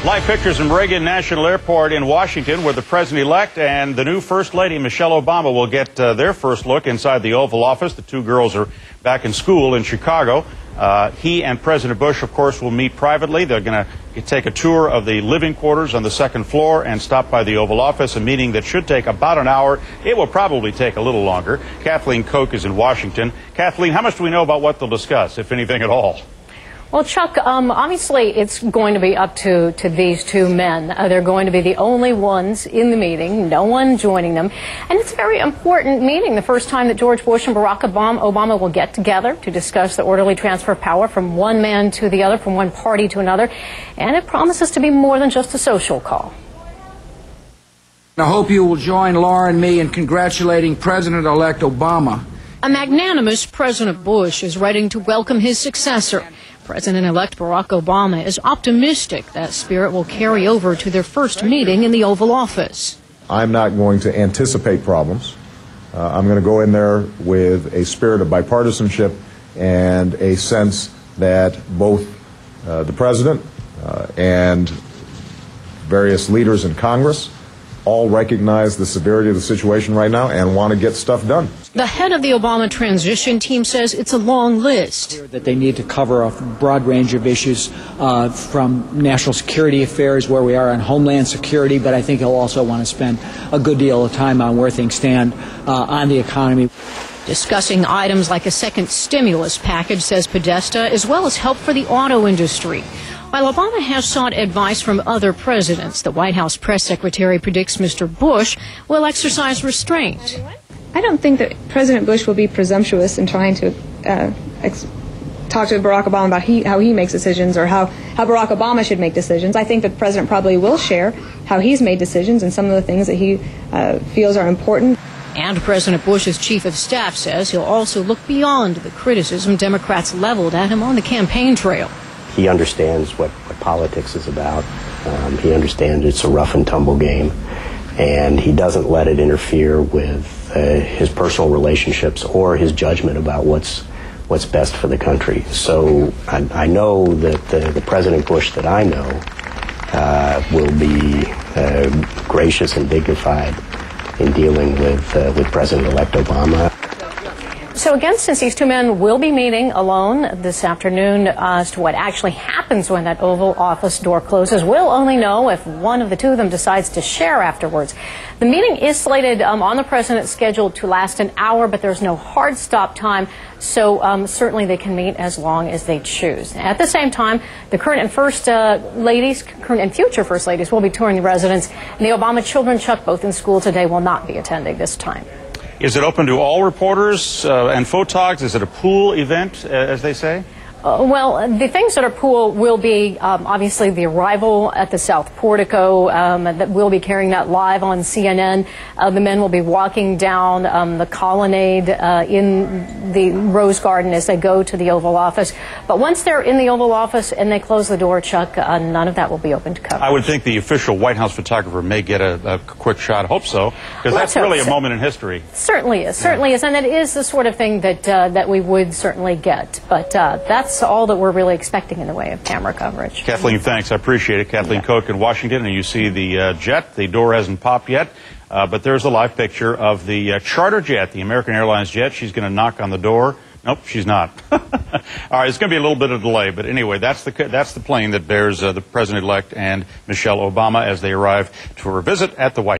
Live pictures from Reagan National Airport in Washington, where the president-elect and the new First Lady, Michelle Obama, will get their first look inside the Oval Office. The two girls are back in school in Chicago. He and President Bush, of course, will meet privately. They're going to take a tour of the living quarters on the second floor and stop by the Oval Office, a meeting that should take about an hour. It will probably take a little longer. Kathleen Koch is in Washington. Kathleen, how much do we know about what they'll discuss, if anything at all? Well, Chuck, obviously it's going to be up to these two men. They're going to be the only ones in the meeting, no one joining them. And it's a very important meeting, the first time that George Bush and Barack Obama will get together to discuss the orderly transfer of power from one man to the other, from one party to another. And it promises to be more than just a social call. I hope you will join Laura and me in congratulating President-elect Obama. A magnanimous President Bush is ready to welcome his successor. President-elect Barack Obama is optimistic that spirit will carry over to their first meeting in the Oval Office. I'm not going to anticipate problems. I'm going to go in there with a spirit of bipartisanship and a sense that both the President and various leaders in Congress all recognize the severity of the situation right now and want to get stuff done. The head of the Obama transition team says it's a long list. That they need to cover a broad range of issues from national security affairs, where we are on homeland security, but I think he'll also want to spend a good deal of time on where things stand on the economy. Discussing items like a second stimulus package, says Podesta, as well as help for the auto industry. While Obama has sought advice from other presidents, the White House press secretary predicts Mr. Bush will exercise restraint. I don't think that President Bush will be presumptuous in trying to talk to Barack Obama about how he makes decisions or how Barack Obama should make decisions. I think that the President probably will share how he's made decisions and some of the things that he feels are important. And President Bush's chief of staff says he'll also look beyond the criticism Democrats leveled at him on the campaign trail. He understands what politics is about. He understands it's a rough and tumble game, and he doesn't let it interfere with his personal relationships or his judgment about what's best for the country. So I know that the President Bush that I know will be gracious and dignified in dealing with President-elect Obama. So again, since these two men will be meeting alone this afternoon, as to what actually happens when that Oval Office door closes, we'll only know if one of the two of them decides to share afterwards. The meeting is slated on the president's schedule to last an hour, but there's no hard stop time, so certainly they can meet as long as they choose. At the same time, the current and future first ladies will be touring the residence, and the Obama children, Chuck, both in school today, will not be attending this time. Is it open to all reporters and photogs? Is it a pool event, as they say? Well, the things that are pool will be obviously the arrival at the South Portico. That we'll be carrying that live on CNN. The men will be walking down the colonnade in the Rose Garden as they go to the Oval Office. But once they're in the Oval Office and they close the door, Chuck, none of that will be open to coverage. I would think the official White House photographer may get a quick shot. Hope so, because that's really a moment in history. Certainly is. Certainly is. And it is the sort of thing that we would certainly get. But that's all that we're really expecting in the way of camera coverage. Kathleen, thanks. I appreciate it. Kathleen Koch in Washington, and you see the jet. The door hasn't popped yet, but there's a live picture of the charter jet, the American Airlines jet. She's going to knock on the door. Nope, she's not. All right, it's going to be a little bit of delay, but anyway, that's the plane that bears the President-elect and Michelle Obama as they arrive to her visit at the White House.